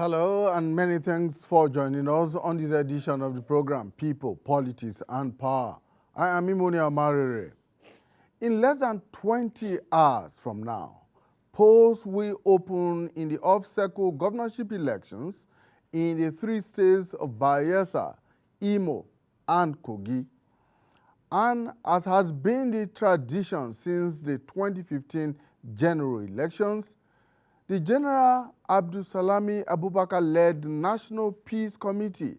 Hello, and many thanks for joining us on this edition of the program, People, Politics, and Power. I am Imo and Kogi. In less than 20 hours from now, polls will open in the off-cycle governorship elections in the three states of Bayelsa, Imo, and Kogi. And as has been the tradition since the 2015 general elections, the General Abdulsalami Abubakar-led National Peace Committee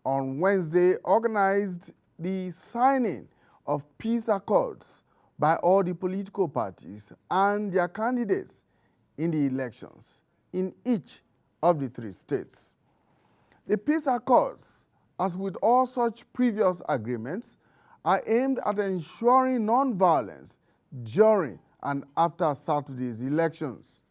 on Wednesday organized the signing of peace accords by all the political parties and their candidates in the elections in each of the three states. The peace accords, as with all such previous agreements, are aimed at ensuring non-violence during and after Saturday's elections.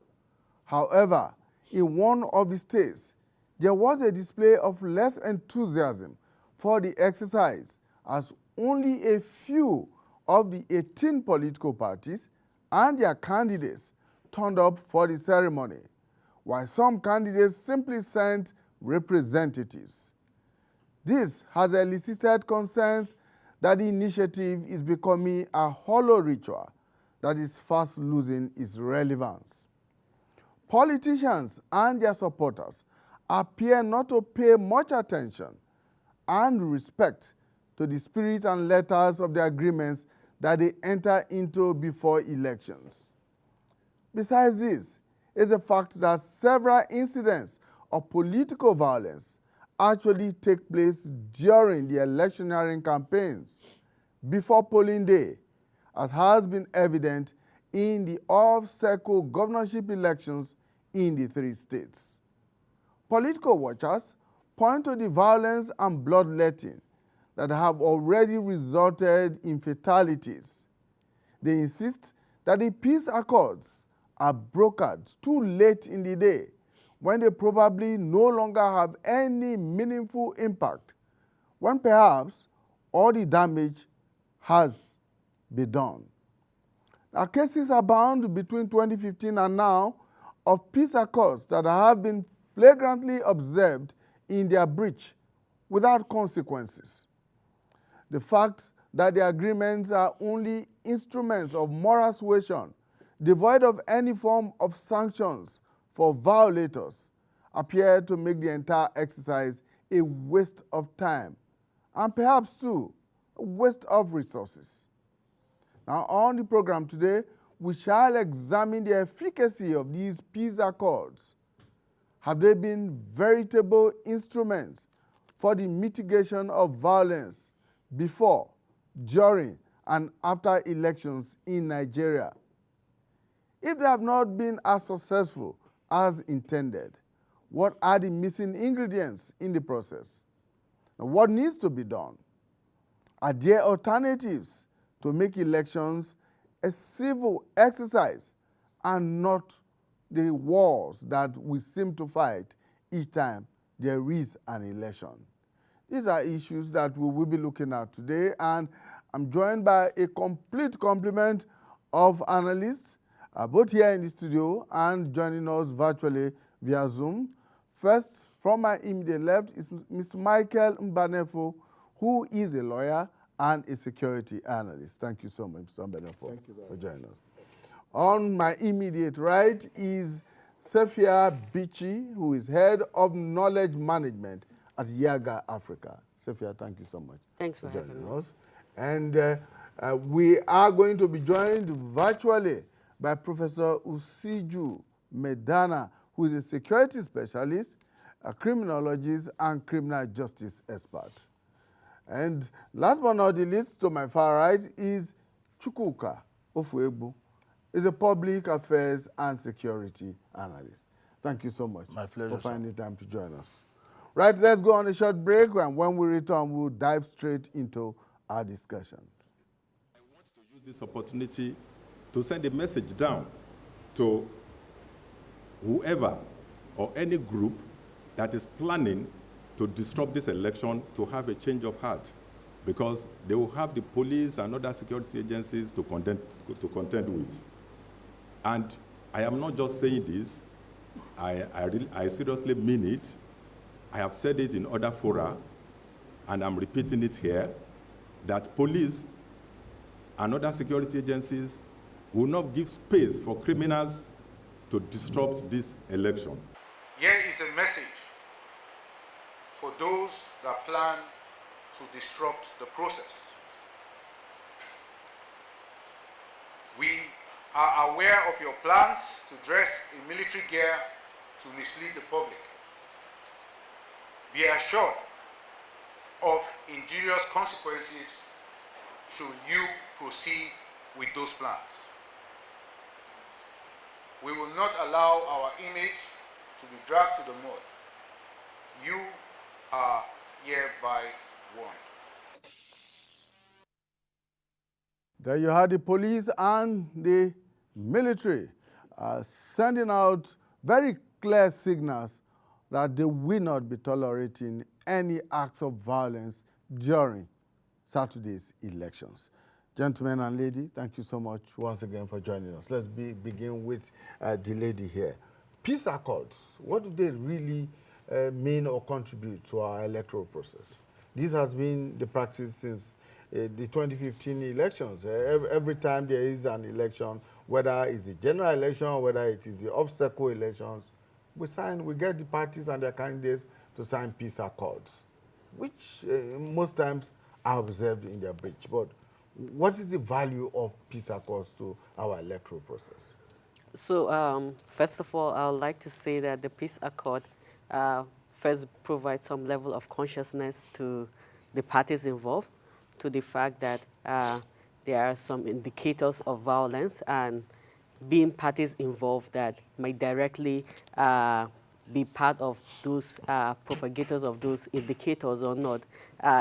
However, in one of the states, there was a display of less enthusiasm for the exercise, as only a few of the 18 political parties and their candidates turned up for the ceremony, while some candidates simply sent representatives. This has elicited concerns that the initiative is becoming a hollow ritual that is fast losing its relevance. Politicians and their supporters appear not to pay much attention and respect to the spirit and letters of the agreements that they enter into before elections. Besides this, is the fact that several incidents of political violence actually take place during the electioneering campaigns before polling day, as has been evident in the off-cycle governorship elections in the three states. Political watchers point to the violence and bloodletting that have already resulted in fatalities. They insist that the peace accords are brokered too late in the day, when they probably no longer have any meaningful impact, when perhaps all the damage has been done. Now, cases abound between 2015 and now of peace accords that have been flagrantly observed in their breach without consequences. The fact that the agreements are only instruments of moral suasion, devoid of any form of sanctions for violators, appear to make the entire exercise a waste of time, and perhaps too, a waste of resources. Now, on the program today, we shall examine the efficacy of these peace accords. Have they been veritable instruments for the mitigation of violence before, during, and after elections in Nigeria? If they have not been as successful as intended, what are the missing ingredients in the process? Now, what needs to be done? Are there alternatives to make elections a civil exercise and not the wars that we seem to fight each time there is an election? These are issues that we will be looking at today, and I'm joined by a complete complement of analysts, both here in the studio and joining us virtually via Zoom. First, from my immediate left is Mr. Michael Mbanefo, who is a lawyer and a security analyst. Thank you so much, Mr. Mbanefo, for joining us. On my immediate right is Sophia Bichi, who is head of knowledge management at Yaga Africa. Sophia, thank you so much. Thanks for having us. And we are going to be joined virtually by Professor Usiju Medana, who is a security specialist, a criminologist, and criminal justice expert. And last but not the least, to my far right is Chukwuka Ofuegbu, is a public affairs and security analyst. Thank you so much. My pleasure, for finding time to join us. Right, let's go on a short break, and when we return, we'll dive straight into our discussion. I want to use this opportunity to send a message down to whoever or any group that is planning to disrupt this election to have a change of heart, because they will have the police and other security agencies to contend with. And I am not just saying this. I seriously mean it. I have said it in other fora, and I'm repeating it here, that police and other security agencies will not give space for criminals to disrupt this election. Here is a message for those that plan to disrupt the process. We are aware of your plans to dress in military gear to mislead the public. Be assured of injurious consequences should you proceed with those plans. We will not allow our image to be dragged to the mud. You are hereby warned. There you had the police and the military sending out very clear signals that they will not be tolerating any acts of violence during Saturday's elections. Gentlemen and lady, thank you so much once again for joining us. Let's begin with the lady here. Peace accords, what do they really mean or contribute to our electoral process? This has been the practice since the 2015 elections. Every time there is an election, whether it's the general election, or whether it is the off-cycle elections, we get the parties and their candidates to sign peace accords, which most times are observed in their breach. But what is the value of peace accords to our electoral process? So, first of all, I would like to say that the peace accord first provides some level of consciousness to the parties involved, to the fact that there are some indicators of violence, and being parties involved that might directly be part of those propagators of those indicators or not,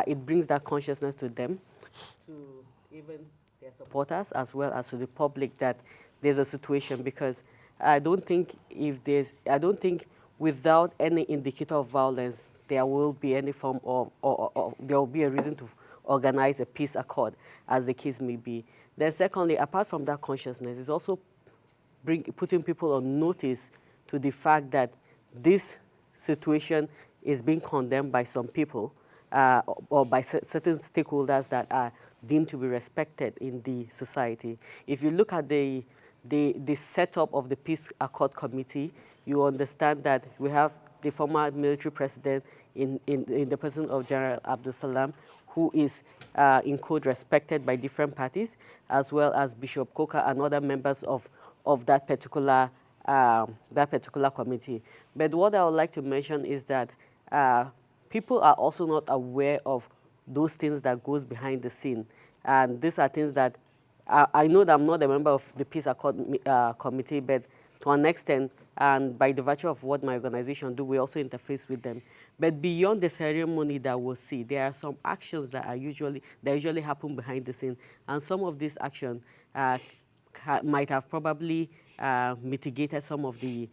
it brings that consciousness to them, to even their supporters as well as to the public, that there's a situation, because I don't think without any indicator of violence there will be any form of, or there will be a reason to organize a peace accord, as the case may be. Then secondly, apart from that consciousness, is also putting people on notice to the fact that this situation is being condemned by some people or by certain stakeholders that are deemed to be respected in the society. If you look at the setup of the Peace Accord Committee, you understand that we have the former military president in the person of General Abdul Salam, who is in code respected by different parties, as well as Bishop Koka and other members of that particular committee. But what I would like to mention is that people are also not aware of those things that goes behind the scene, and these are things that I know that I'm not a member of the Peace Accord Committee, but to an extent, and by the virtue of what my organization do, we also interface with them. But beyond the ceremony that we'll see, there are some actions that usually happen behind the scene, and some of these actions might have probably mitigated some of the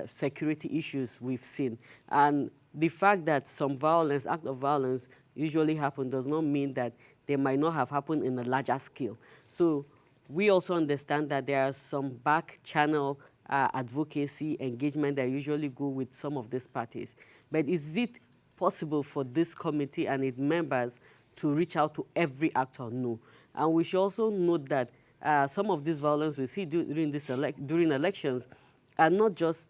security issues we've seen. And the fact that some act of violence usually happen does not mean that they might not have happened in a larger scale. So we also understand that there are some back channel advocacy engagement that usually go with some of these parties. But is it possible for this committee and its members to reach out to every actor? No. And we should also note that some of this violence we see during elections are not just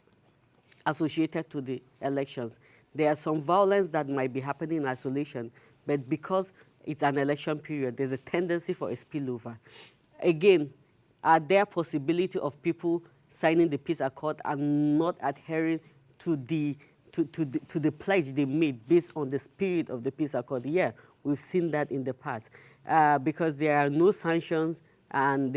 associated to the elections. There are some violence that might be happening in isolation, but because it's an election period, there's a tendency for a spillover. Again, are there possibility of people signing the peace accord and not adhering to the pledge they made based on the spirit of the peace accord? Yeah, we've seen that in the past. Because there are no sanctions, and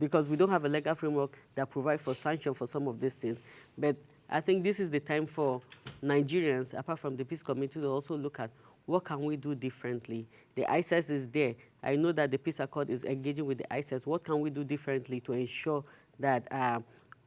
because we don't have a legal framework that provides for sanction for some of these things. But I think this is the time for Nigerians, apart from the Peace Committee, to also look at what can we do differently. The ISIS is there. I know that the Peace Accord is engaging with the ISIS. What can we do differently to ensure that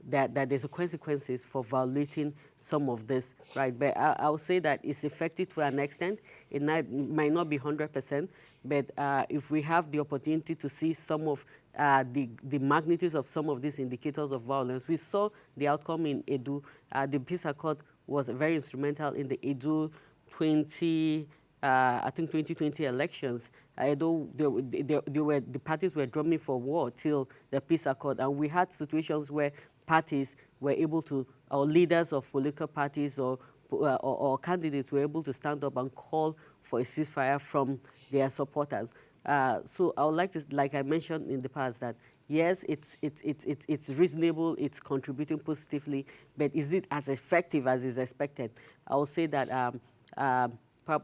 that there's a consequences for violating some of this, right? But I would say that it's effective to an extent. It might not be 100%, but if we have the opportunity to see some of the magnitudes of some of these indicators of violence, we saw the outcome in Edo. The peace accord was very instrumental in the Edo 2020 elections. Although the parties were drumming for war till the peace accord, and we had situations where parties were able to, or leaders of political parties or candidates were able to stand up and call for a ceasefire from their supporters. So I would like to, like I mentioned in the past, that yes, it's reasonable, it's contributing positively, but is it as effective as is expected? I will say that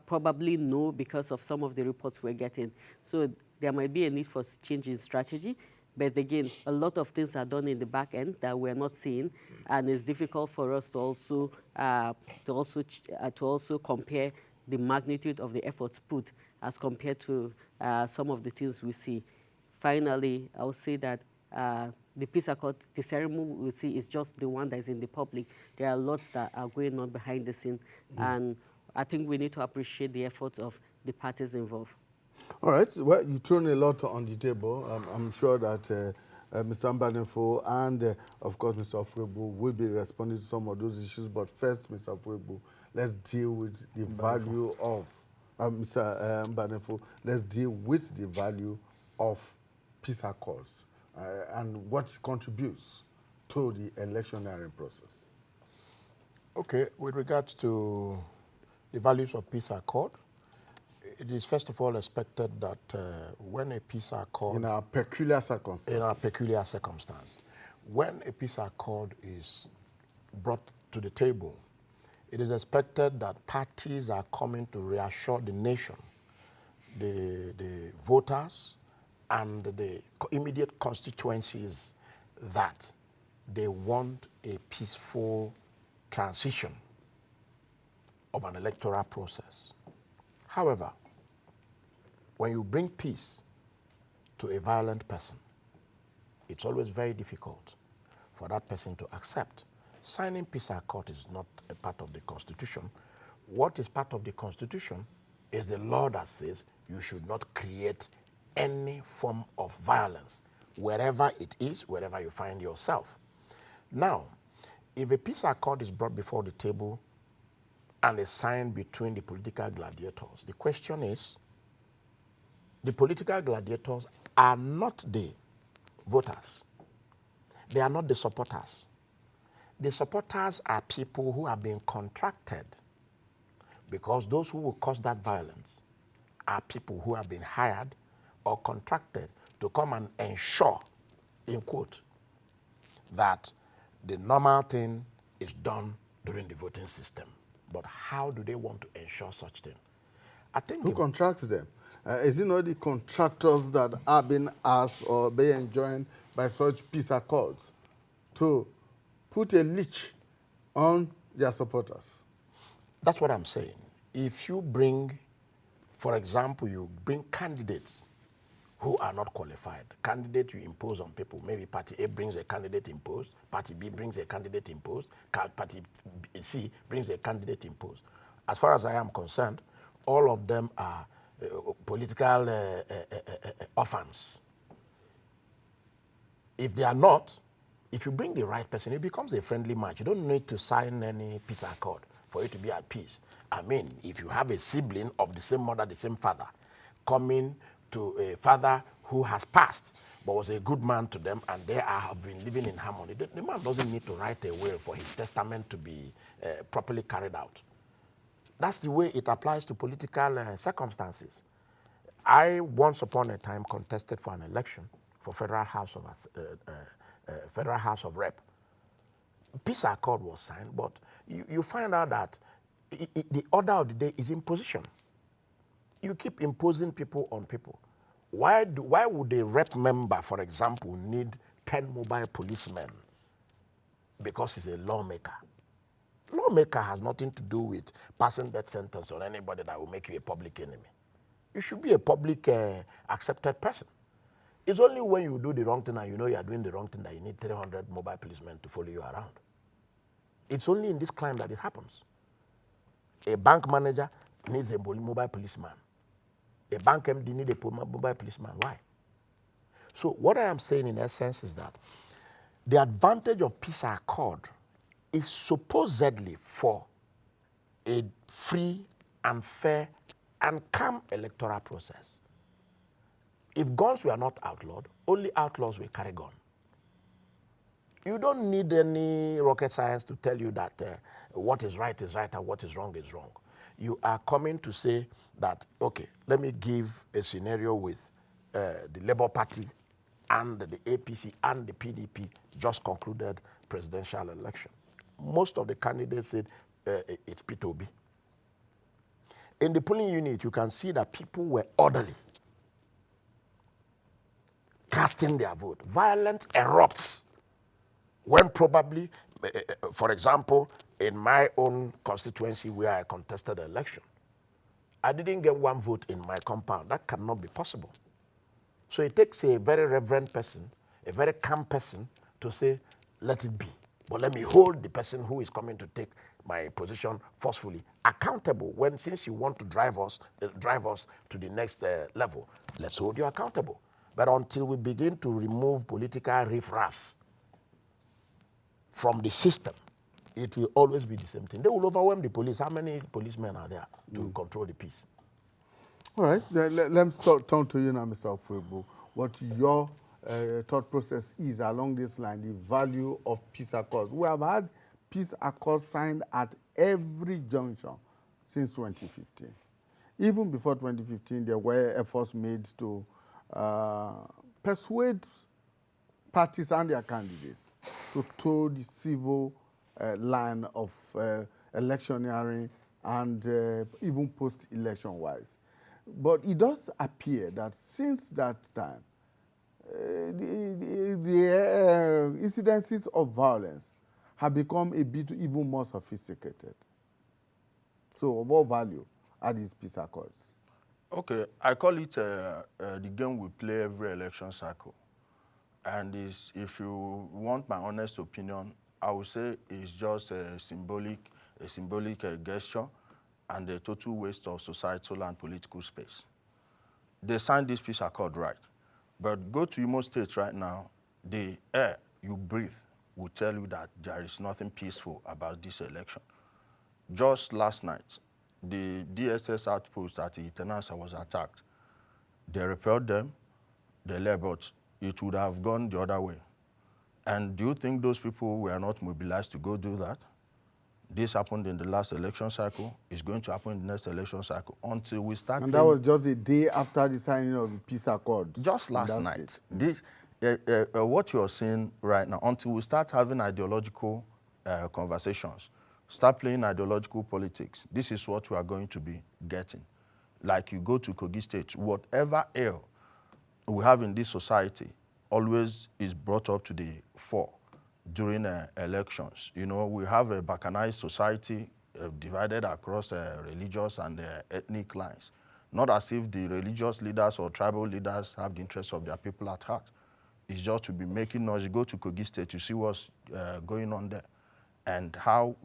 probably no, because of some of the reports we're getting. So there might be a need for change in strategy, but again, a lot of things are done in the back end that we're not seeing, and it's difficult for us to also compare the magnitude of the efforts put as compared to some of the things we see. Finally, I will say that the peace accord, the ceremony we see is just the one that is in the public. There are lots that are going on behind the scene, and I think we need to appreciate the efforts of the parties involved. All right. Well, you've thrown a lot on the table. I'm sure that Mr. Mbanefo and, of course, Mr. Ofwebo will be responding to some of those issues. But first, Mr. Ofwebo, let's deal with the value of, Mr. Mbanefo, let's deal with the value of peace accords and what it contributes to the electioneering process. Okay, with regards to the values of peace accord, it is first of all expected that when a peace accord... In our peculiar circumstance. In our peculiar circumstance. When a peace accord is brought to the table, it is expected that parties are coming to reassure the nation, the voters, and the immediate constituencies that they want a peaceful transition of an electoral process. However, when you bring peace to a violent person, it's always very difficult for that person to accept. Signing peace accord is not a part of the Constitution. What is part of the Constitution is the law that says you should not create any form of violence, wherever it is, wherever you find yourself. Now, if a peace accord is brought before the table and is signed between the political gladiators, the question is, the political gladiators are not the voters. They are not the supporters. The supporters are people who have been contracted, because those who will cause that violence are people who have been hired or contracted to come and ensure, in quote, that the normal thing is done during the voting system. But how do they want to ensure such thing? I think who contracts them? Is it not the contractors that are being asked or being enjoined by such peace accords to put a leash on their supporters? That's what I'm saying. If you bring, for example, you bring candidates who are not qualified, candidates you impose on people, maybe party A brings a candidate imposed, party B brings a candidate imposed, party C brings a candidate imposed. As far as I am concerned, all of them are political orphans. If they are not, if you bring the right person, it becomes a friendly match. You don't need to sign any peace accord for you to be at peace. I mean, if you have a sibling of the same mother, the same father, coming to a father who has passed but was a good man to them, and they have been living in harmony, the man doesn't need to write a will for his testament to be properly carried out. That's the way it applies to political circumstances. I once upon a time contested for an election for Federal House of Rep. Peace accord was signed, but you find out that the order of the day is imposition. You keep imposing people on people. Why would a rep member, for example, need 10 mobile policemen? Because he's a lawmaker. Lawmaker has nothing to do with passing death sentence on anybody that will make you a public enemy. You should be a public accepted person. It's only when you do the wrong thing and you know you are doing the wrong thing that you need 300 mobile policemen to follow you around. It's only in this climb that it happens. A bank manager needs a mobile policeman. A bank MD needs a mobile policeman. Why? So what I am saying in essence is that the advantage of peace accord is supposedly for a free and fair and calm electoral process. If guns were not outlawed, only outlaws will carry gun. You don't need any rocket science to tell you that what is right and what is wrong is wrong. You are coming to say that, okay, let me give a scenario with the Labour Party and the APC and the PDP just concluded presidential election. Most of the candidates said it's P2B. In the polling unit, you can see that people were orderly, casting their vote. Violence erupts when probably, for example, in my own constituency where I contested the election, I didn't get one vote in my compound. That cannot be possible. So it takes a very reverent person, a very calm person to say, let it be. But let me hold the person who is coming to take my position forcefully accountable when, since you want to drive us to the next level, let's hold you accountable. But until we begin to remove political riffraffs from the system, it will always be the same thing. They will overwhelm the police. How many policemen are there to control the peace? All right, let me turn to you now, Mr. Ofuegbo. What your thought process is along this line, the value of peace accords. We have had peace accords signed at every junction since 2015. Even before 2015, there were efforts made to persuade parties and their candidates to toe the civil line of electioneering and even post-election-wise. But it does appear that since that time, the incidences of violence have become a bit even more sophisticated. So of what value are these peace accords? Okay, I call it the game we play every election cycle. And if you want my honest opinion, I would say it's just a symbolic gesture and a total waste of societal and political space. They signed this peace accord right. But go to Imo State right now, the air you breathe will tell you that there is nothing peaceful about this election. Just last night, the DSS outpost at Itenansa was attacked. They repelled them, they left, but it would have gone the other way. And do you think those people were not mobilized to go do that? This happened in the last election cycle. It's going to happen in the next election cycle until we start. And that was just a day after the signing of the peace accord. Just last night. What you're seeing right now, until we start having ideological conversations, start playing ideological politics, this is what we are going to be getting. Like you go to Kogi State, whatever ill we have in this society always is brought up to the fore during elections. You know, we have a balkanized society divided across religious and ethnic lines. Not as if the religious leaders or tribal leaders have the interests of their people at heart. It's just to be making noise. You go to Kogi State, you see what's going on there and how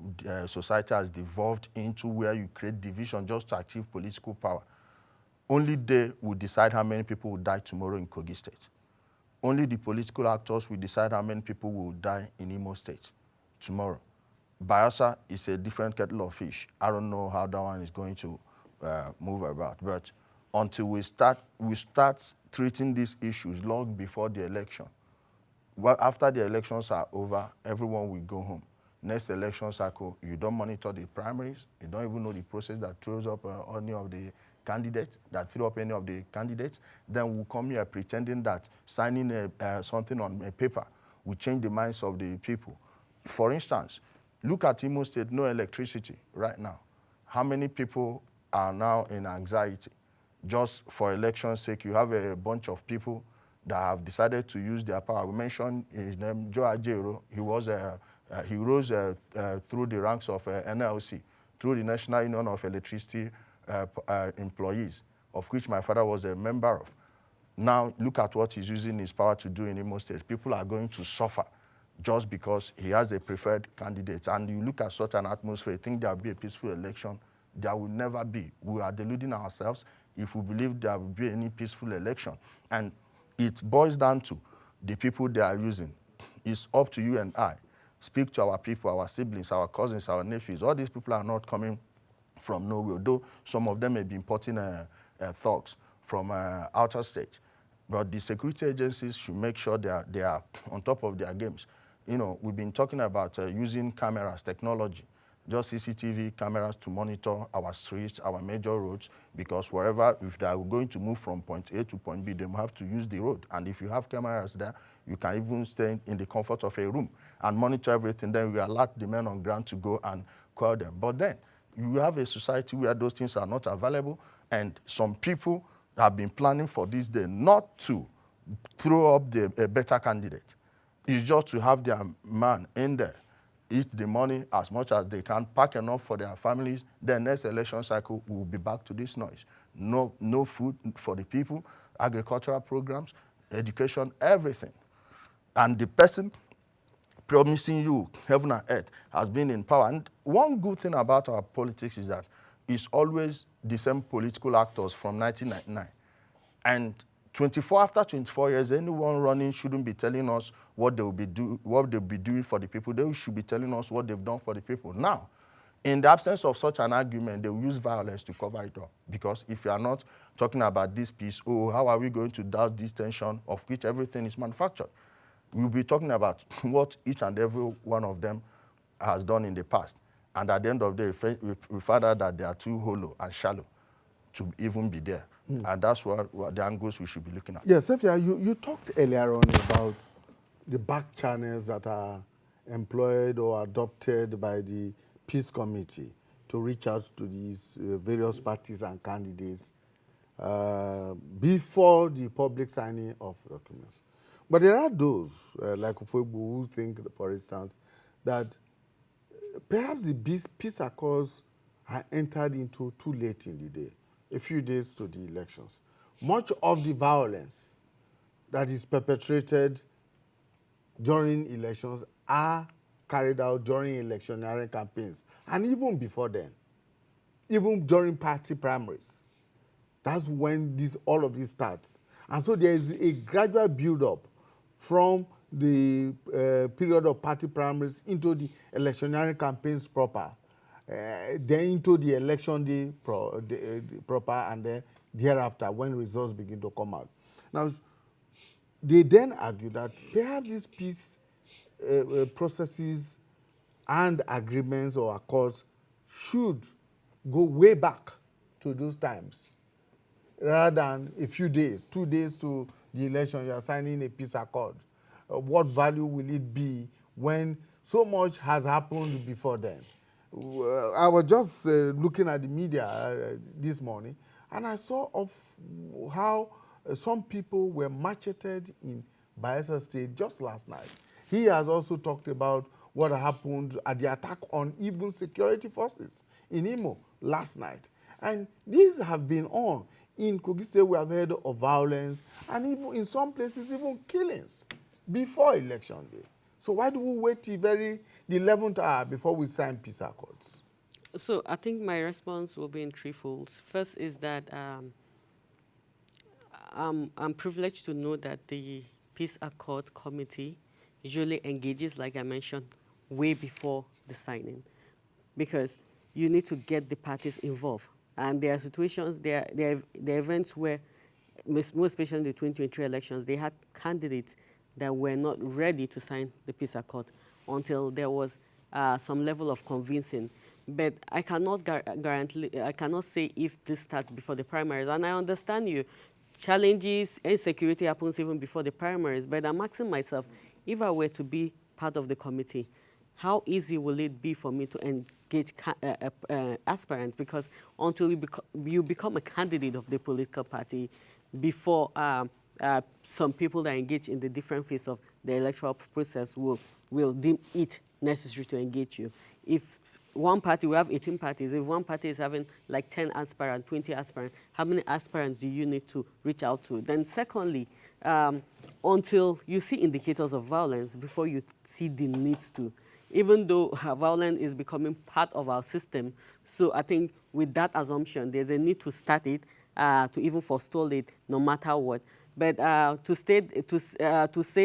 society has devolved into where you create division just to achieve political power. Only they will decide how many people will die tomorrow in Kogi State. Only the political actors will decide how many people will die in Imo State tomorrow. Bayelsa is a different kettle of fish. I don't know how that one is going to move about. But until we start treating these issues long before the election. Well, after the elections are over, everyone will go home. Next election cycle, you don't monitor the primaries. You don't even know the process that throws up any of the candidates, then we'll come here pretending that signing something on a paper will change the minds of the people. For instance, look at Imo State, no electricity right now. How many people are now in anxiety? Just for election's sake, you have a bunch of people that have decided to use their power. We mentioned his name, Joe Ajero. He rose through the ranks of NLC, through the National Union of Electricity employees, of which my father was a member of. now look at what he's using his power to do in Imo State. People are going to suffer just because he has a preferred candidate. And you look at such an atmosphere, you think there will be a peaceful election. There will never be. We are deluding ourselves if we believe there will be any peaceful election. And it boils down to the people they are using. It's up to you and I. Speak to our people, our siblings, our cousins, our nephews. All these people are not coming from nowhere, though some of them may be importing thugs from outer states. But the security agencies should make sure they are on top of their games. You know, we've been talking about using cameras, technology, just CCTV cameras to monitor our streets, our major roads, because wherever, if they are going to move from point A to point B, they will have to use the road. And if you have cameras there, you can even stay in the comfort of a room and monitor everything. Then we alert the men on ground to go and call them. But then you have a society where those things are not available, and some people have been planning for this day not to throw up a better candidate. It's just to have their man in there, eat the money as much as they can, pack enough for their families. Then next election cycle, we'll be back to this noise. No food for the people, agricultural programs, education, everything. And the person promising you heaven and earth has been in power. And one good thing about our politics is that it's always the same political actors from 1999. And after 24 years, anyone running shouldn't be telling us what they'll be doing for the people. They should be telling us what they've done for the people. Now, in the absence of such an argument, they will use violence to cover it up. Because if you are not talking about this peace, oh, how are we going to douse this tension of which everything is manufactured? We'll be talking about what each and every one of them has done in the past. And at the end of the day, we find out that they are too hollow and shallow to even be there. And that's what the angles we should be looking at. Yes, Sophia, you talked earlier on about the back channels that are employed or adopted by the Peace Committee to reach out to these various parties and candidates before the public signing of documents. But there are those, like Ufogbu, who think, for instance, that perhaps the peace accords are entered into too late in the day, a few days to the elections. Much of the violence that is perpetrated during elections are carried out during electioneering campaigns, and even before then, even during party primaries. That's when all of this starts. And so there is a gradual build-up from the period of party primaries into the electioneering campaigns proper, then into the election day proper, and then thereafter when results begin to come out. Now, they then argue that perhaps these peace processes and agreements or accords should go way back to those times, rather than a few days, 2 days to the election, you are signing a peace accord. What value will it be when so much has happened before then? I was just looking at the media this morning, and I saw of how some people were macheted in Bayelsa State just last night. He has also talked about what happened at the attack on even security forces in Imo last night. And these have been on. In Kogi State, we have heard of violence, and even in some places, even killings before election day. So why do we wait till the 11th hour before we sign peace accords? So I think my response will be in three folds. First is that I'm privileged to know that the Peace Accord Committee usually engages, like I mentioned, way before the signing, because you need to get the parties involved. And there are situations, there are events where, most especially in the 2023 elections, they had candidates that were not ready to sign the peace accord until there was some level of convincing. But I cannot guarantee, I cannot say if this starts before the primaries. And I understand you. Challenges, insecurity happens even before the primaries. But I'm asking myself, if I were to be part of the committee, how easy will it be for me to engage aspirants? Because until you become a candidate of the political party, before some people that engage in the different phase of the electoral process will deem it necessary to engage you. If one party, we have 18 parties. If one party is having like 10 aspirants, 20 aspirants, how many aspirants do you need to reach out to? Then secondly, until you see indicators of violence before you see the needs to, even though violence is becoming part of our system. So I think with that assumption, there's a need to start it, to even forestall it, no matter what. But to say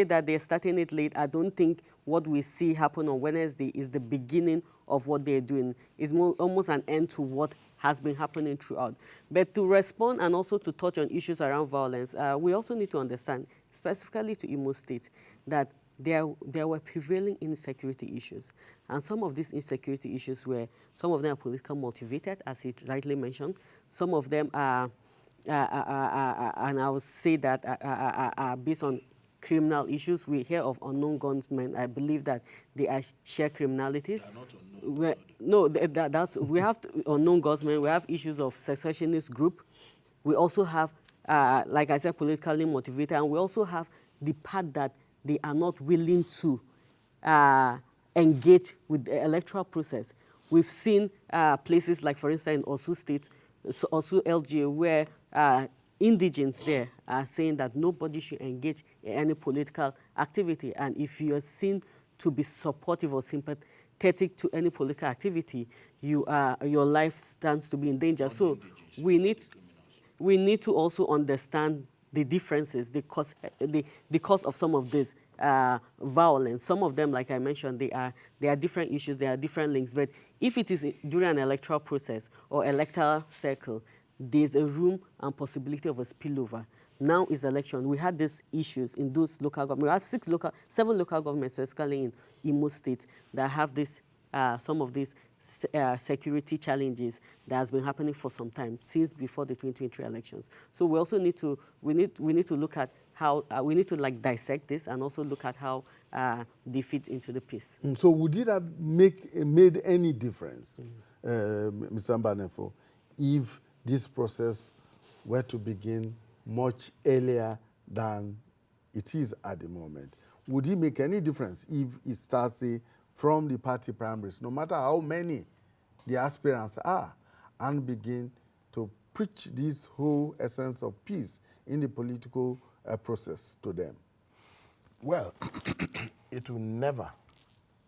that they're starting it late, I don't think what we see happen on Wednesday is the beginning of what they're doing. It's almost an end to what has been happening throughout. But to respond and also to touch on issues around violence, we also need to understand, specifically to Imo State, that there were prevailing insecurity issues. And some of these insecurity issues some of them are politically motivated, as he rightly mentioned. Some of them are, and I would say that are based on criminal issues. We hear of unknown gunmen. I believe that they are shared criminalities. They are not unknown. We have unknown gunmen. We have issues of secessionist group. We also have, like I said, politically motivated, and we also have the part that they are not willing to engage with the electoral process. We've seen places like, for instance, in Osu State, Osu LGA, where indigents there are saying that nobody should engage in any political activity. And if you are seen to be supportive or sympathetic to any political activity, your life stands to be in danger. So we need to also understand the differences, the cause of some of this violence. Some of them, like I mentioned, they are different issues, they are different links. But if it is during an electoral process or electoral cycle, there's a room and possibility of a spillover. Now is election. We had these issues in those local governments. We have 7 local governments, specifically in Imo State, that have this, some of these security challenges that has been happening for some time, since before the 2023 elections. So we also need to look at how we need to dissect this and also look at how they fit into the piece. So would it have made any difference, Mr. Mbanefo, if this process were to begin much earlier than it is at the moment? Would it make any difference if it starts, say, from the party primaries, no matter how many the aspirants are, and begin to preach this whole essence of peace in the political process to them? Well, it will never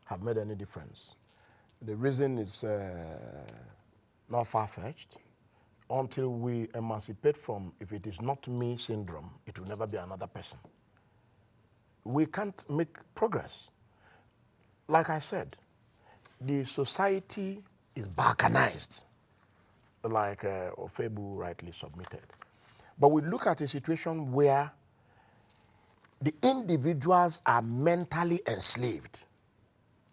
have made any difference. The reason is not far-fetched. Until we emancipate from "if it is not me" syndrome, it will never be another person. We can't make progress. Like I said, the society is balkanized, like Ofebu rightly submitted. But we look at a situation where the individuals are mentally enslaved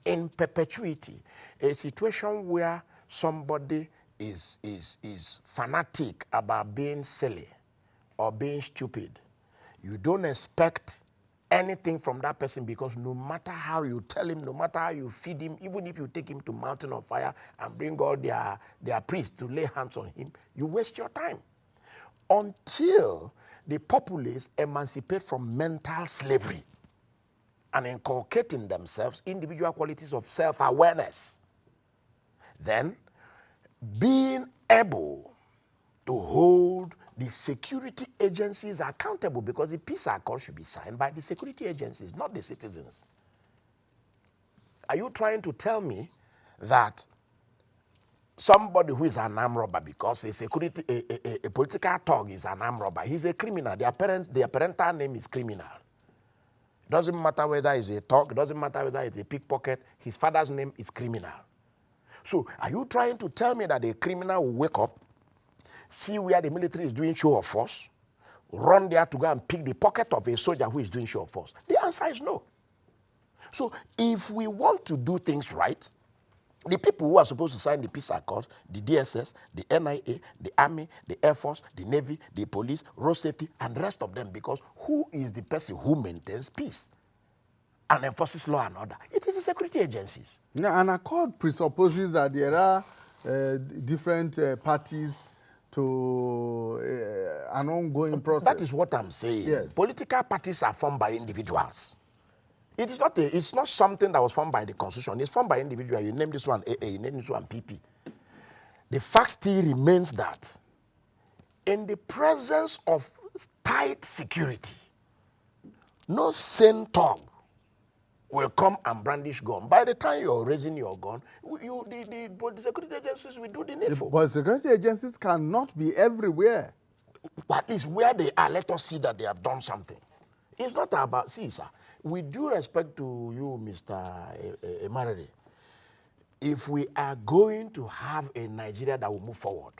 in perpetuity, a situation where somebody is fanatic about being silly or being stupid. You don't expect anything from that person, because no matter how you tell him, no matter how you feed him, even if you take him to mountain of fire and bring all their priests to lay hands on him, you waste your time. Until the populace emancipate from mental slavery and inculcate in themselves individual qualities of self-awareness, then being able to hold the security agencies accountable, because the peace accord should be signed by the security agencies, not the citizens. Are you trying to tell me that somebody who is an armed robber, because a political thug is an armed robber, he's a criminal, their parental name is criminal? Doesn't matter whether he's a thug, doesn't matter whether he's a pickpocket, his father's name is criminal. So are you trying to tell me that a criminal will wake up, see where the military is doing show of force, run there to go and pick the pocket of a soldier who is doing show of force? The answer is no. So if we want to do things right, the people who are supposed to sign the peace accord, the DSS, the NIA, the Army, the Air Force, the Navy, the police, road safety, and the rest of them, because who is the person who maintains peace and enforces law and order? It is the security agencies. Yeah, an accord presupposes that there are different parties to an ongoing process. That is what I'm saying. Yes. Political parties are formed by individuals. It is not it's not something that was formed by the constitution. It's formed by individual. You name this one AA, you name this one PP. The fact still remains that in the presence of tight security, no sane thug will come and brandish gun. By the time you're raising your gun, the security agencies will do the needful. But security agencies cannot be everywhere. At least where they are, let us see that they have done something. It's not about, see, sir, with due respect to you, Mr. Emarere, if we are going to have a Nigeria that will move forward,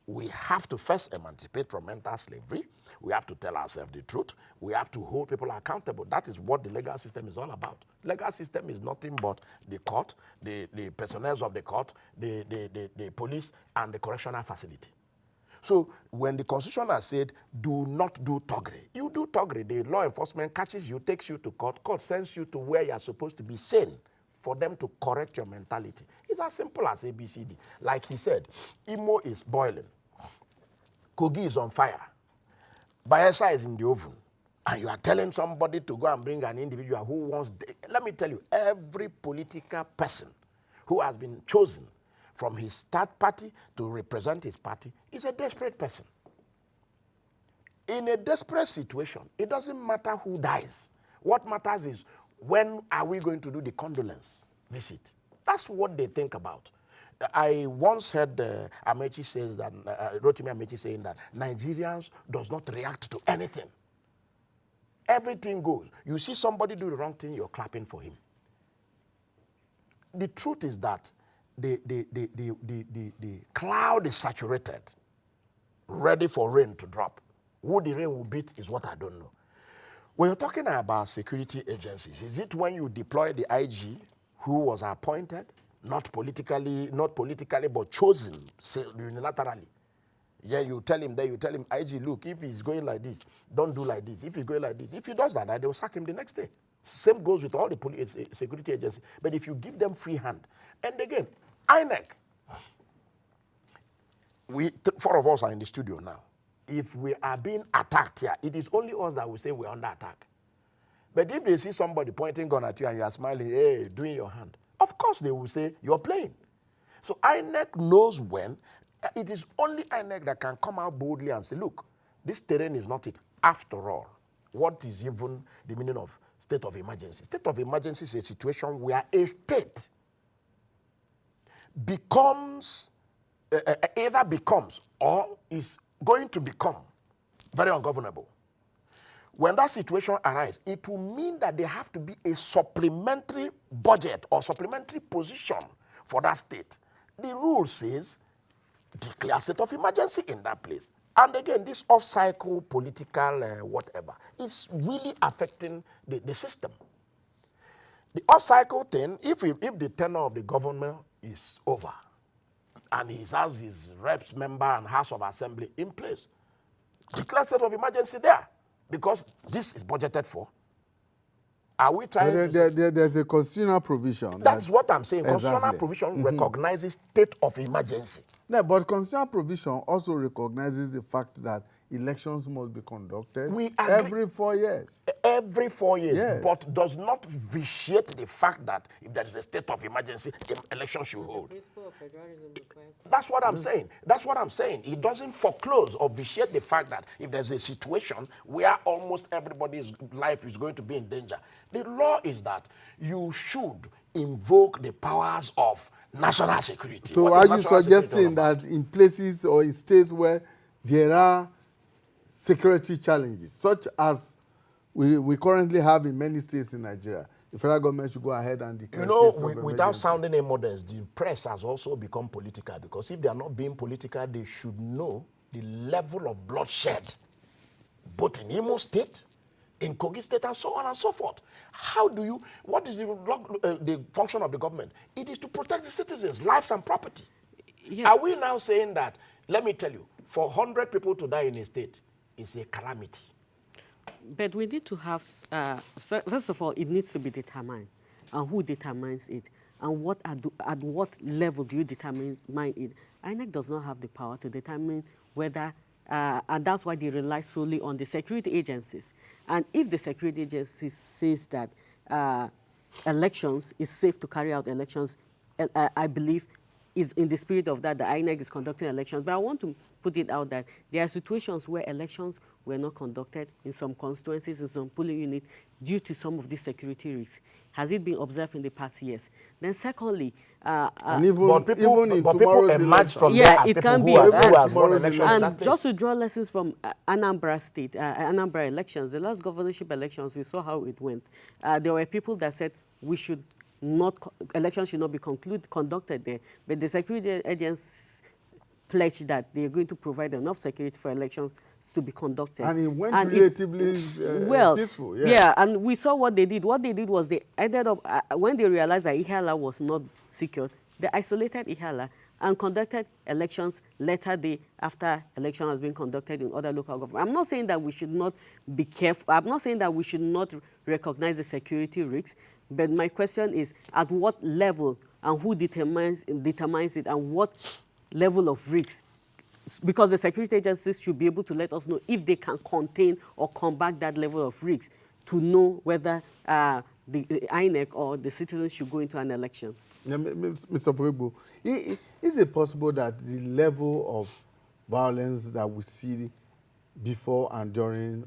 we have to first emancipate from mental slavery. We have to tell ourselves the truth. We have to hold people accountable. That is what the legal system is all about. Legal system is nothing but the court, the personnel of the court, the police, and the correctional facility. So when the constitution has said, do not do thuggery, you do thuggery. The law enforcement catches you, takes you to court, court sends you to where you are supposed to be sane for them to correct your mentality. It's as simple as ABCD. Like he said, Imo is boiling, Kogi is on fire, Bayelsa is in the oven, and you are telling somebody to go and bring an individual who wants, let me tell you, every political person who has been chosen from his third party to represent his party is a desperate person. In a desperate situation, it doesn't matter who dies. What matters is, when are we going to do the condolence visit? That's what they think about. I once heard Amechi says that, Rotimi Amechi saying that Nigerians does not react to anything. Everything goes. You see somebody do the wrong thing, you're clapping for him. The truth is that the cloud is saturated, ready for rain to drop. Who the rain will beat is what I don't know. When you're talking about security agencies, is it when you deploy the IG who was appointed, not politically, but chosen unilaterally? Yeah, you tell him there, you tell him, IG, look, if he's going like this, don't do like this. If he's going like this, if he does that, they will sack him the next day. Same goes with all the police, security agencies. But if you give them free hand, and again, INEC, four of us are in the studio now. If we are being attacked here, it is only us that will say we're under attack. But if they see somebody pointing gun at you and you are smiling, hey, doing your hand, of course they will say you're playing. So INEC knows when. It is only INEC that can come out boldly and say, look, this terrain is not it. After all, what is even the meaning of state of emergency? State of emergency is a situation where a state becomes, either becomes or is going to become very ungovernable. When that situation arises, it will mean that there have to be a supplementary budget or supplementary position for that state. The rule says declare state of emergency in that place. And again, this off-cycle political whatever is really affecting the system. The off-cycle thing, if the tenure of the government is over and he has his reps member and House of Assembly in place, declare state of emergency there because this is budgeted for. Are we trying there's a constitutional provision. That's what I'm saying. Exactly. Constitutional provision recognizes state of emergency. No, but constitutional provision also recognizes the fact that elections must be conducted every 4 years. Every 4 years, Yes. but does not vitiate the fact that if there is a state of emergency, election should hold. That's what I'm saying. That's what I'm saying. It doesn't foreclose or vitiate the fact that if there's a situation where almost everybody's life is going to be in danger, the law is that you should invoke the powers of national security. So are you suggesting that in places or in states where there are security challenges, such as we currently have in many states in Nigeria, the federal government should go ahead and declare You know, states of without emergency? sounding a modest, the press has also become political because if they are not being political, they should know the level of bloodshed, both in Imo State, in Kogi State, and so on and so forth. How do you, what is the function of the government? It is to protect the citizens' lives and property. Yeah. Are we now saying that, let me tell you, for 100 people to die in a state is a calamity? But we need to have, first of all, it needs to be determined. And who determines it? And at what level do you determine it? INEC does not have the power to determine whether, and that's why they rely solely on the security agencies. And if the security agency says that elections, it's safe to carry out elections, I believe is in the spirit of that, the INEC is conducting elections. But I want to put it out that there are situations where elections were not conducted in some constituencies, in some polling units, due to some of these security risks. Has it been observed in the past years? Then secondly, and even, but people, even in but people tomorrow's emerge election, from Yeah, there as it people can who be. are, who And- have won tomorrow's elections in and that place. just to draw lessons from Anambra State, Anambra elections, the last governorship elections, we saw how it went. There were people that said we should not, elections should not be conducted there, but the security agents pledged that they are going to provide enough security for elections to be conducted. and it went And relatively well, peaceful. yeah, and we saw what they did. What they did was they ended up, when they realized that Ihala was not secured, they isolated Ihala and conducted elections later day after election has been conducted in other local governments. I'm not saying that we should not be careful. I'm not saying that we should not recognize the security risks, but my question is at what level and who determines it, and what level of risks, because the security agencies should be able to let us know if they can contain or combat that level of risks to know whether the INEC or the citizens should go into an elections. Yeah, Mr. Fregbo, is it possible that the level of violence that we see before and during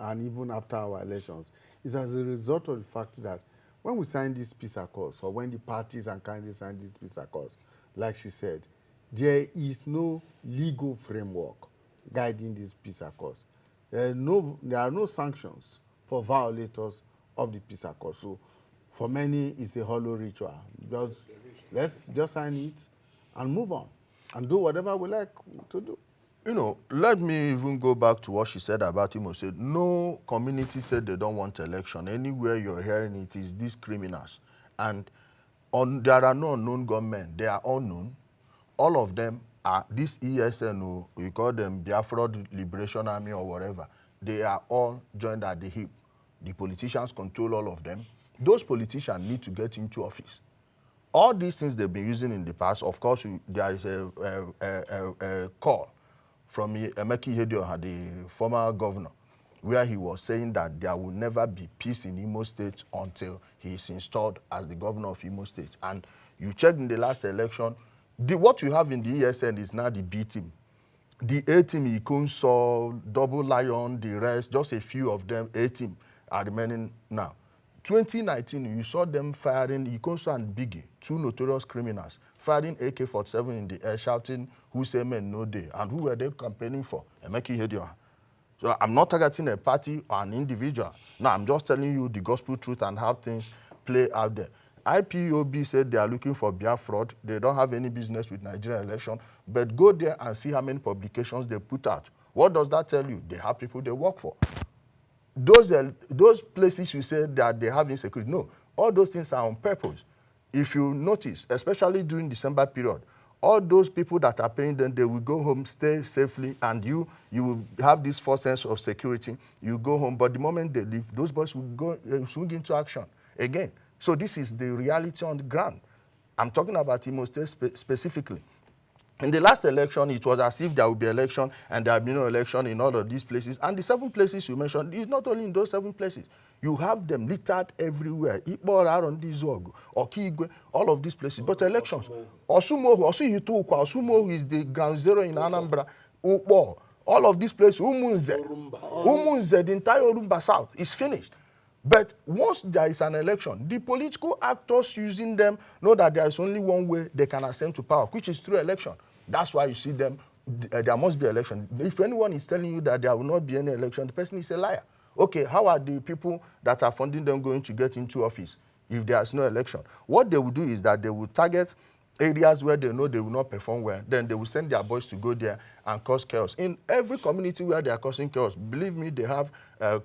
and even after our elections is as a result of the fact that when we sign these peace accords, or when the parties and candidates sign these peace accords, like she said, there is no legal framework guiding these peace accords. There are no sanctions for violators of the peace accord. So for many, it's a hollow ritual. Let's just sign it and move on and do whatever we like to do. You know, let me even go back to what she said about Imo State. No community said they don't want election. Anywhere you're hearing it is these criminals. And there are no unknown gunmen. They are unknown. All of them are this ESN, we call them Biafra Liberation Army or whatever. They are all joined at the hip. The politicians control all of them. Those politicians need to get into office. All these things they've been using in the past, of course, there is a call from Emeki Ihedioha, the former governor, where he was saying that there will never be peace in Imo State until he is installed as the governor of Imo State. And you checked in the last election, what you have in the ESN is now the B team. The A team, Ikonso, Double Lion, the rest, just a few of them, A team, are remaining now. 2019, you saw them firing Ikonso and Biggie, two notorious criminals, firing AK-47 in the air, shouting, "Who say men no day?" And who were they campaigning for? Emeki Ihedioha. So I'm not targeting a party or an individual. No, I'm just telling you the gospel truth and how things play out there. IPOB said they are looking for Biafra fraud. They don't have any business with Nigerian election, but go there and see how many publications they put out. What does that tell you? They have people they work for. Those places you said that they have insecurity, no, all those things are on purpose. If you notice, especially during December period, all those people that are paying them, they will go home, stay safely, and you will have this false sense of security. You go home, but the moment they leave, those boys will go swing into action again. So this is the reality on the ground. I'm talking about Imo State specifically. In the last election, it was as if there would be election, and there have been no election in all of these places. And the 7 places you mentioned, it's not only in those 7 places. You have them littered everywhere. Ikpo, Okigwe, all of these places. But elections. Osumohu is the ground zero in Anambra. Ukpo, all of these places. Umunze, the entire Orumba South is finished. But once there is an election, the political actors using them know that there is only one way they can ascend to power, which is through election. That's why you see them, there must be election. If anyone is telling you that there will not be any election, the person is a liar. Okay, how are the people that are funding them going to get into office if there is no election? What they will do is that they will target areas where they know they will not perform well. Then they will send their boys to go there and cause chaos. In every community where they are causing chaos, believe me, they have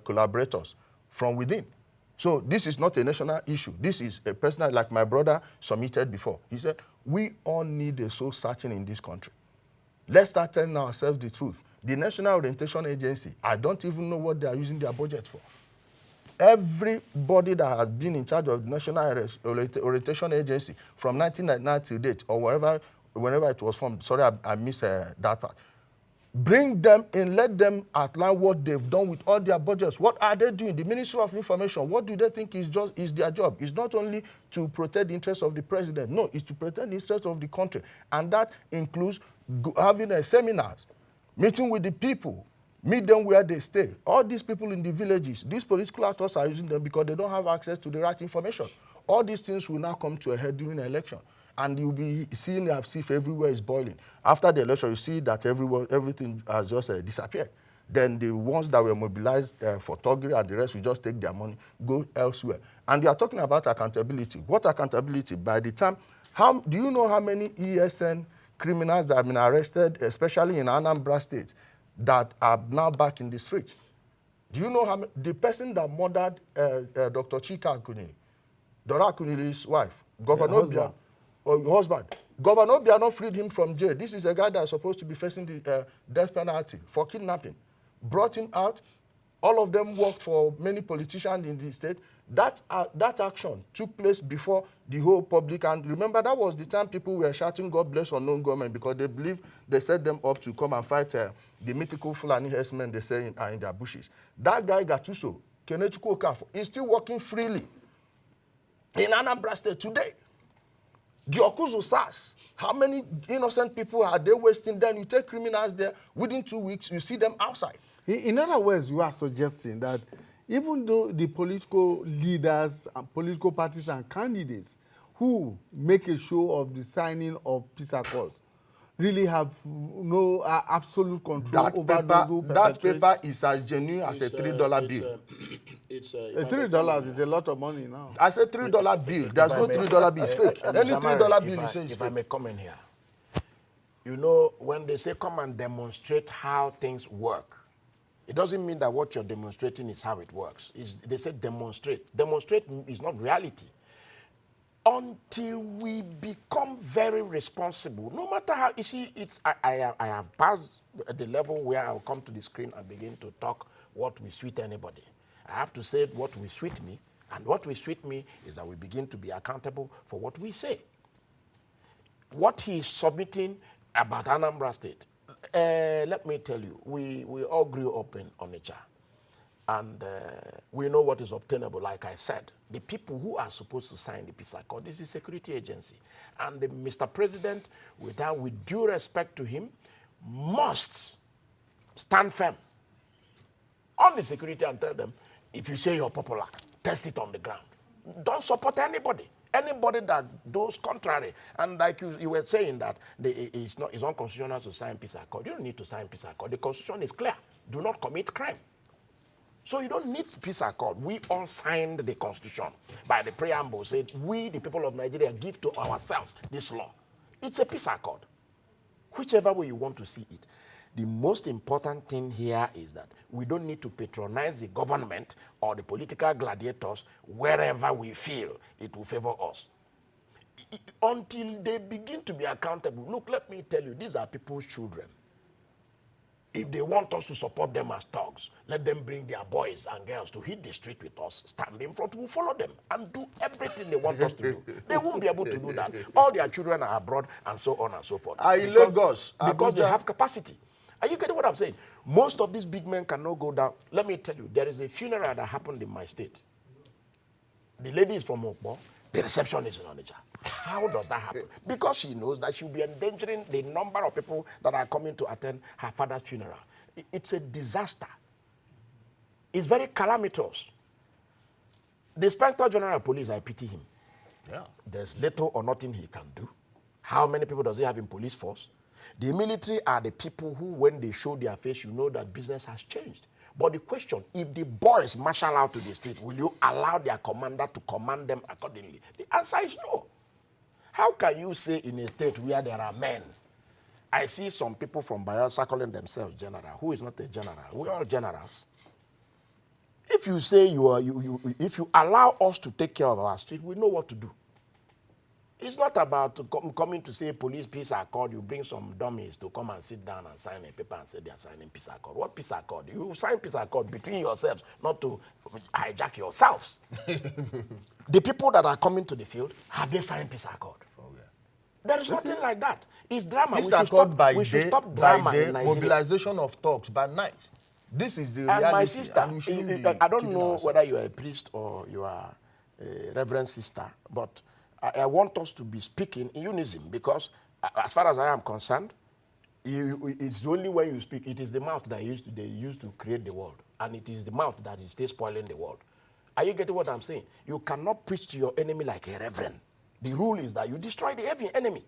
collaborators from within. So this is not a national issue. This is a personal, like my brother submitted before. He said, we all need a soul searching in this country. Let's start telling ourselves the truth. The National Orientation Agency, I don't even know what they are using their budget for. Everybody that has been in charge of the National Orientation Agency from 1999 to date, or whenever it was formed, sorry, I missed that part. Bring them in, let them outline what they've done with all their budgets. What are they doing? The Ministry of Information, what do they think is their job? It's not only to protect the interests of the president. No, it's to protect the interests of the country. And that includes having seminars, meeting with the people, meet them where they stay. All these people in the villages, these political actors are using them because they don't have access to the right information. All these things will now come to a head during the election. And you'll be seeing as if everywhere is boiling. After the election, you see that everything has just disappeared. Then the ones that were mobilized for Togri and the rest will just take their money, go elsewhere. And you are talking about accountability. What accountability? By the time, do you know how many ESN criminals that have been arrested, especially in Anambra State, that are now back in the street? Do you know how the person that murdered Dr. Chika Akuni, Dora Akuni's wife, Governor Obia, or husband. Governor Obiano freed him from jail. This is a guy that is supposed to be facing the death penalty for kidnapping. Brought him out. All of them worked for many politicians in the state. That action took place before the whole public. And remember, that was the time people were shouting, God bless unknown government, because they believe they set them up to come and fight the mythical Fulani herdsmen they say in their bushes. That guy, Gatuso, Kenechukwu Okafor, is still working freely in Anambra State today. The Okuzu SARS, how many innocent people are they wasting? Then you take criminals there, within 2 weeks, you see them outside. In other words, you are suggesting that even though the political leaders, and political parties and candidates who make a show of the signing of peace accords really have no absolute control over those who perpetrate. That paper is as genuine as a $3 bill. $3 is a lot of money now. I said $3 bill. There's no $3 bill. It's fake. Any $3 bill you say is fake. If I may comment here. You know, when they say come and demonstrate how things work, it doesn't mean that what you're demonstrating is how it works. They say demonstrate. Demonstrate is not reality. Until we become very responsible, no matter how, you see, I have passed the level where I'll come to the screen and begin to talk what will sweet anybody. I have to say what will sweet me, and what will sweet me is that we begin to be accountable for what we say. What he's submitting about Anambra State, let me tell you, we all grew up in Onitsha. And we know what is obtainable, like I said. The people who are supposed to sign the peace accord is the security agency. And Mr. President, with due respect to him, must stand firm on the security and tell them, if you say you're popular, test it on the ground. Don't support anybody. Anybody that does contrary. And like you were saying that it's unconstitutional to sign peace accord. You don't need to sign peace accord. The constitution is clear. Do not commit crime. So you don't need peace accord. We all signed the constitution by the preamble said, we, the people of Nigeria, give to ourselves this law. It's a peace accord. Whichever way you want to see it. The most important thing here is that we don't need to patronize the government or the political gladiators wherever we feel it will favor us. Until they begin to be accountable. Look, let me tell you, these are people's children. If they want us to support them as thugs, let them bring their boys and girls to hit the street with us, stand in front, we'll follow them and do everything they want us to do. They won't be able to do that. All their children are abroad and so on and so forth. Lagos. Because they have capacity. Are you getting what I'm saying? Most of these big men cannot go down. Let me tell you, there is a funeral that happened in my state. The lady is from Okpo. The reception is in Onitsha. How does that happen? Because she knows that she'll be endangering the number of people that are coming to attend her father's funeral. It's a disaster. It's very calamitous. The Inspector General of Police, I pity him. Yeah. There's little or nothing he can do. How many people does he have in police force? The military are the people who, when they show their face, you know that business has changed. But the question, if the boys marshal out to the street, will you allow their commander to command them accordingly? The answer is no. How can you say in a state where there are men? I see some people from Bayelsa calling themselves general. Who is not a general? We're all generals. If you say if you allow us to take care of our street, we know what to do. It's not about coming to say police peace accord, you bring some dummies to come and sit down and sign a paper and say they are signing peace accord. What peace accord? You sign peace accord between yourselves, not to hijack yourselves. The people that are coming to the field, have they signed peace accord? There is nothing like that. It's drama. These are called We should stop drama by day, in Nigeria. mobilization of talks by night. This is the reality. And my sister, and we shouldn't be I don't kidding know ourselves. whether you are a priest or you are a reverend sister, but I want us to be speaking in unison because as far as I am concerned, it's only when you speak, it is the mouth that they used to create the world. And it is the mouth that is still spoiling the world. Are you getting what I'm saying? You cannot preach to your enemy like a reverend. The rule is that you destroy the enemy.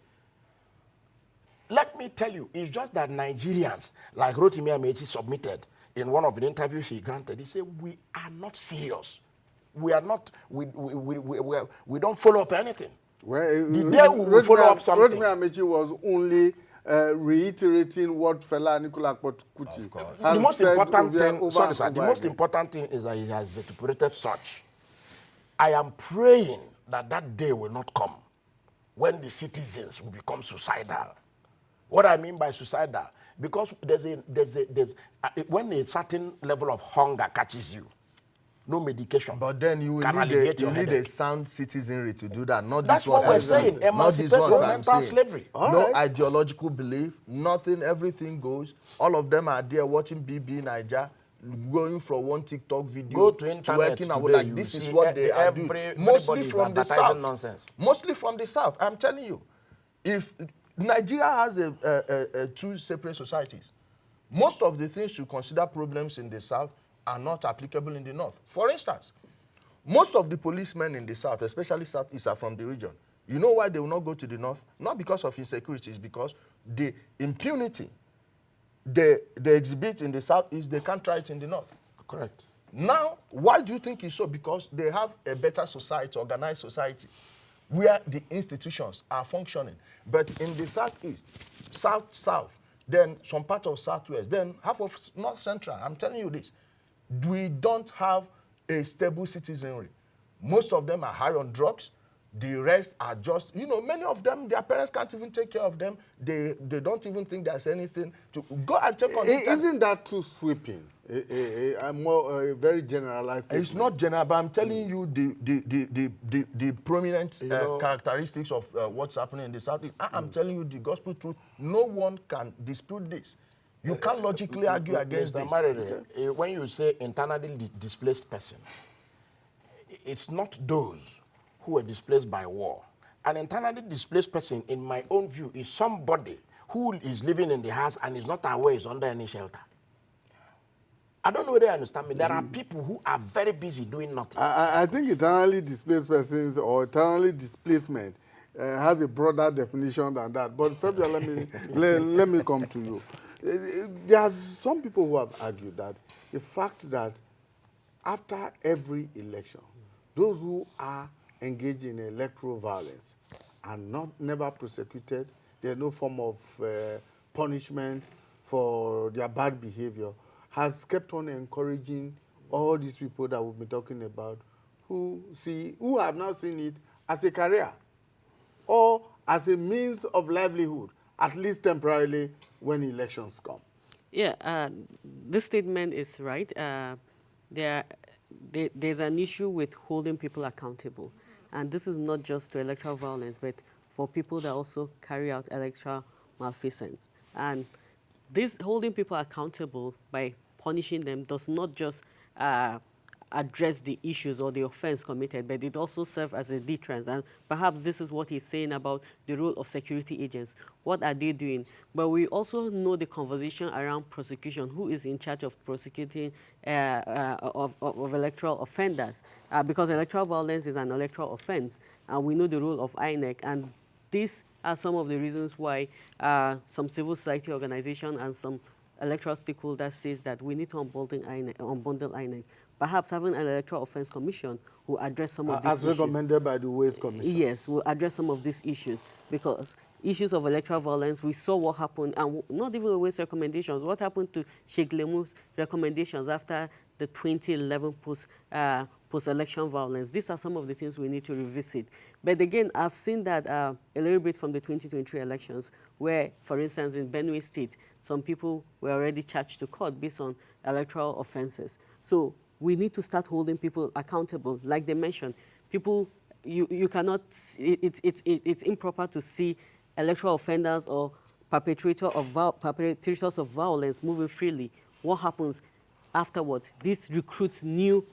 Let me tell you, it's just that Nigerians, like Rotimi Amechi submitted in one of the interviews he granted, he said, we are not serious. We are not, we don't follow up anything. Well, the day we will follow up something. Rotimi Amechi was only reiterating what Fela Nicola Kuti The most important thing, the most again. important thing is that he has vituperated such. I am praying that that day will not come when the citizens will become suicidal. What I mean by suicidal, because when a certain level of hunger catches you, no medication. But then you can need your a sound citizenry to do that. Not That's this ones what we're I'm saying. Emancipate from mental slavery. No ideological belief, nothing, everything goes. All of them are there watching BB Niger, going from one TikTok video Go to internet working today, out like you this is see what they are doing. Mostly from the south. Nonsense. Mostly from the south. I'm telling you, if Nigeria has two separate societies, most of the things you consider problems in the south are not applicable in the north. For instance, most of the policemen in the south, especially southeast, are from the region. You know why they will not go to the north? Not because of insecurity, it's because the impunity they exhibit in the southeast, they can't try it in the north. Correct. Now, why do you think it's so? Because they have a better society, organized society, where the institutions are functioning. But in the southeast, south, then some part of southwest, then half of north central, I'm telling you this, we don't have a stable citizenry. Most of them are high on drugs. The rest are just, many of them, their parents can't even take care of them. They don't even think there's anything to go and check on. Isn't that too sweeping? A very generalized statement. It's not general, but I'm telling you the prominent characteristics of what's happening in the South. I'm telling you the gospel truth. No one can dispute this. You can't logically argue against this. Marere, when you say internally displaced person, it's not those who were displaced by war. An internally displaced person, in my own view, is somebody who is living in the house and is not aware he's under any shelter. I don't know whether you understand me. There are people who are very busy doing nothing. I think internally displaced persons or internally displacement has a broader definition than that. But Fabio, let me come to you. There are some people who have argued that the fact that after every election, those who are engaged in electoral violence are never prosecuted. There's no form of punishment for their bad behavior, has kept on encouraging all these people that we've been talking about who have now seen it as a career or as a means of livelihood, at least temporarily when elections come. Yeah, this statement is right. There's an issue with holding people accountable. And this is not just to electoral violence, but for people that also carry out electoral malfeasance. And this holding people accountable by punishing them does not just address the issues or the offense committed, but it also serves as a deterrence. And perhaps this is what he's saying about the role of security agents. What are they doing? But we also know the conversation around prosecution, who is in charge of prosecuting of electoral offenders, because electoral violence is an electoral offense, and we know the role of INEC, and these are some of the reasons why some civil society organizations and some electoral stakeholders says that we need to unbundle INEC. Perhaps having an electoral offense commission will address some of these issues. As recommended by the Ways Commission. Yes, will address some of these issues because issues of electoral violence, we saw what happened, and not even the Ways recommendations, what happened to Sheikh Lemu's recommendations after the 2011 post-election violence. These are some of the things we need to revisit. But again, I've seen that a little bit from the 2023 elections where, for instance, in Benue State, some people were already charged to court based on electoral offenses. So we need to start holding people accountable. Like they mentioned, people, you cannot, it's improper to see electoral offenders or perpetrators of violence moving freely, what happens afterwards? This recruits new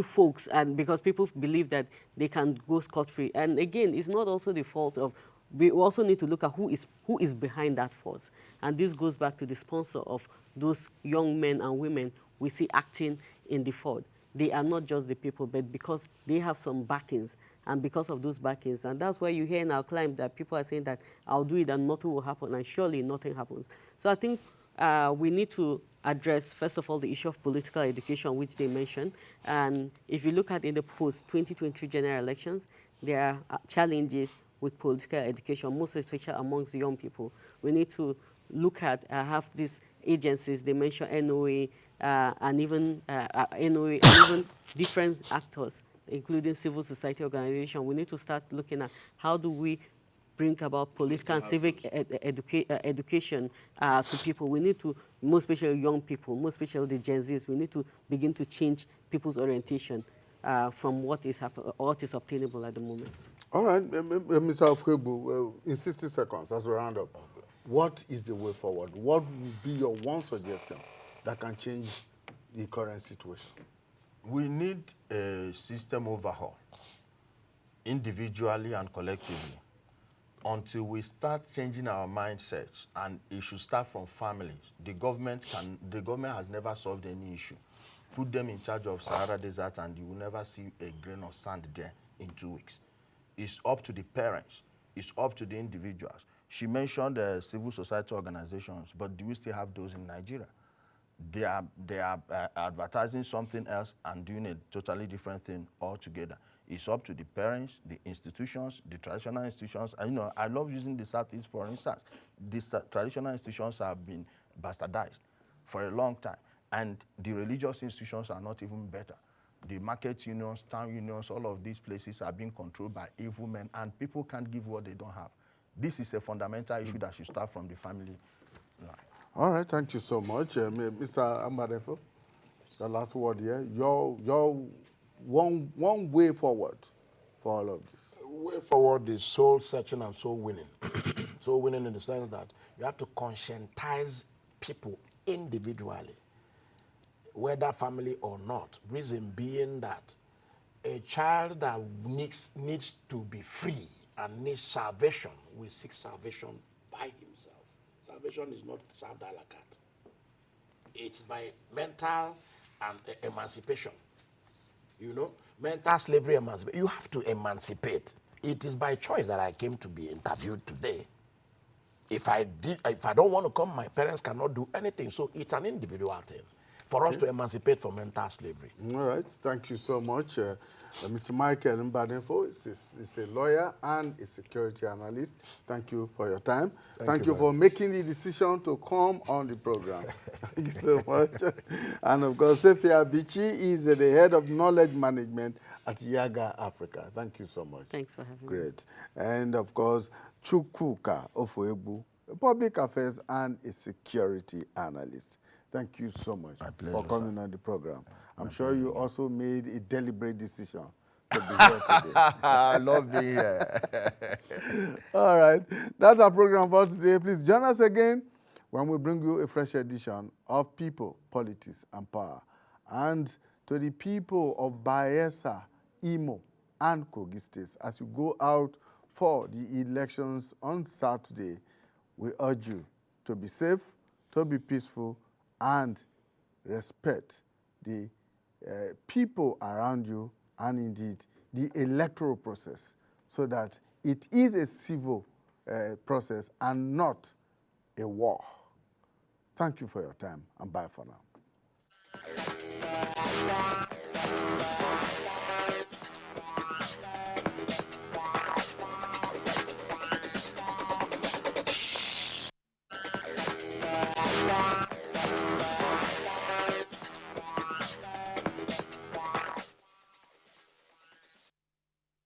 folks, and because people believe that they can go scot-free. And again, it's not also the fault of, we also need to look at who is behind that force. And this goes back to the sponsor of those young men and women we see acting in the fraud. They are not just the people, but because they have some backings, and because of those backings. And that's why you hear in our climb that people are saying that I'll do it and nothing will happen, and surely nothing happens. So I think we need to address, first of all, the issue of political education, which they mentioned. And if you look at in the post-2023 general elections, there are challenges with political education, most especially amongst young people. We need to look at, have these agencies, they mentioned NOA, and even NOA, and even different actors, including civil society organizations. We need to start looking at how do we bring about political and civic education to people. We need to, most especially young people, most especially the Gen Zs, we need to begin to change people's orientation from what is obtainable at the moment. All right, Mr. Afwebu, in 60 seconds, as we round up, what is the way forward? What would be your one suggestion that can change the current situation? We need a system overhaul, individually and collectively, until we start changing our mindsets, and it should start from families. The government has never solved any issue. Put them in charge of Sahara Desert and you will never see a grain of sand there in 2 weeks. It's up to the parents. It's up to the individuals. She mentioned civil society organizations, but do we still have those in Nigeria? They are advertising something else and doing a totally different thing altogether. It's up to the parents, the institutions, the traditional institutions. And, you know, I love using the Southeast, for instance. These traditional institutions have been bastardized for a long time. And the religious institutions are not even better. The market unions, town unions, all of these places are being controlled by evil men, and people can't give what they don't have. This is a fundamental issue that should start from the family line. All right, thank you so much. Mr. Ambarefo, the last word here. Your one way forward for all of this. Way forward is soul searching and soul winning. Soul winning in the sense that you have to conscientize people individually, whether family or not. Reason being that a child that needs to be free and needs salvation will seek salvation by himself. Salvation is not served a la carte. It's by mental and emancipation. You know, mental slavery, emancipation. You have to emancipate. It is by choice that I came to be interviewed today. If I don't want to come, my parents cannot do anything. So it's an individual thing for us to emancipate from mental slavery. All right, thank you so much. Mr. Michael Mbadenfo is a lawyer and a security analyst. Thank you for your time. Thank you for making the decision to come on the program. Thank you so much. And of course, Sefi Abichi is the head of knowledge management at Yaga Africa. Thank you so much. Thanks for having me. Great. And of course, Chukwuka Ofoebu, a public affairs and a security analyst. Thank you so much for coming on the program. I'm sure you also made a deliberate decision to be here today. I love being here. All right. That's our program for today. Please join us again when we bring you a fresh edition of People, Politics, and Power. And to the people of Bayelsa, Imo, and Kogi states, as you go out for the elections on Saturday, we urge you to be safe, to be peaceful, and respect the people around you and indeed the electoral process, so that it is a civil process and not a war. Thank you for your time, and bye for now.